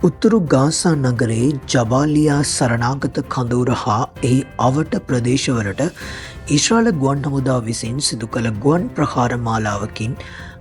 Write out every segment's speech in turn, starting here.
උතුරු ගාසා නගරේ ජබාලියා සරණාගත කඳවුර හා එහි අවට ප්‍රදේශවලට ඊශ්‍රායල ගුවන් හමුදා විසින් සිදු කළ ගුවන් ප්‍රහාර මාලාවකින්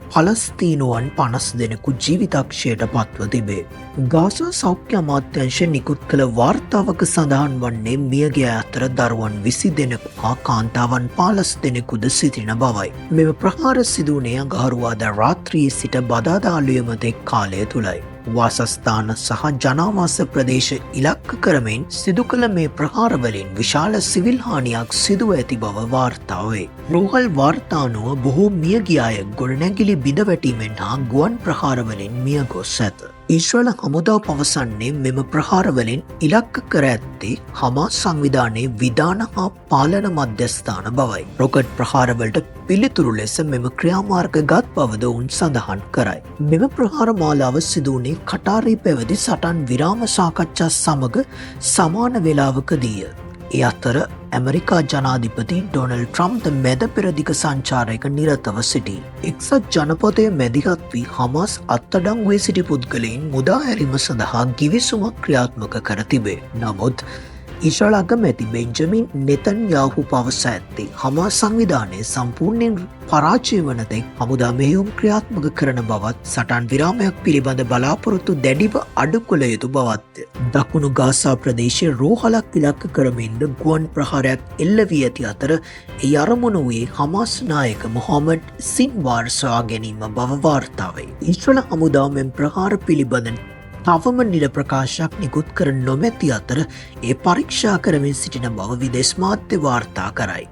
පලස්තීනුවන් 50 දෙනෙකු ජීවිතක්ෂයට පත්ව තිබේ. ගාසා සෞඛ්‍ය අමාත්‍යංශ නිකුත් කළ වාර්තාවක සඳහන් වන්නේ මියගිය අතර දරුවන් 20 දෙනෙකු හා කාන්තාවන් 15 දෙනෙකුද සිටින බවයි. මෙම ප්‍රහාර සිදු වුණේ අඟහරුවාදා රාත්‍රියේ සිට බදාදා අලුයම තෙක් කාලය තුලයි. වාසස්ථාන සහ ජනාවාස ප්‍රදේශ ඉලක්ක කරමින් සිදු කළ මේ ප්‍රහාරවලින් විශාල සිවිල් හානියක් සිදුව ඇති බව වාර්තා වේ. රෝහල් වාර්තා අනුව බොහෝ මියගිය අය ගොඩනැගිලි බිඳවැටීමෙන් හා ගුවන් ප්‍රහාරවලින් මිය ගොස් ඇත. ඊශ්‍රායල හමුදාව පවසන්නේ මෙම ප්‍රහාරවලින් ඉලක්ක කර ඇත්තේ හමාස් සංවිධානයේ විධාන හා පාලන මධ්‍යස්ථාන බවයි. රොකට් ප්‍රහාරවලට පිළිතුරු ලෙස මෙම ක්‍රියාමාර්ග ගත් බවද උන් සඳහන් කරයි. මෙම ප්‍රහාර මාලාව සිදු වුණේ කටාරී පැවති සටන් විරාම සාකච්ඡා සමග සමාන වේලාවකදීය. ඒ අතර ඇමරිකා ජනාධිපති ඩොනල්ඩ් ට්‍රම්ප් ද මැද පෙරදිග සංචාරයක නිරතව සිටී. එක්සත් ජනපදය මැදිහත් වී හමාස් අත්අඩංගුවේ සිටි පුද්ගලයින් මුදා හැරීම සඳහා ගිවිසුමක් ක්‍රියාත්මක කර තිබේ. නමුත් ඊශ්‍රායල අගමැති බෙන්ජමින් නෙතන්යාහු පවසා ඇත්තේ හමාස් සංවිධානය සම්පූර්ණයෙන් පරාජය වන තෙක් හමුදා මෙහෙයුම් ක්‍රියාත්මක කරන බවත් සටන් විරාමයක් පිළිබඳ බලාපොරොත්තු දැඩිව අඩු කළ යුතු බවත්ය. දකුණු ගාසා ප්‍රදේශයේ රෝහලක් ඉලක්ක කරමින්ද ගුවන් ප්‍රහාරයක් එල්ල වී ඇති අතර ඒ අරමුණ වූයේ හමාස් නායක මොහමඩ් සින්වාර් සොයා ගැනීම බව වාර්තා වේ. ඊශ්‍රායල හමුදාව මෙම ප්‍රහාර පිළිබඳ තවම නිල ප්‍රකාශයක් නිකුත් කර නොමැති අතර ඒ පරීක්ෂා කරමින් සිටින බව විදේශ මාධ්‍ය වාර්තා කරයි.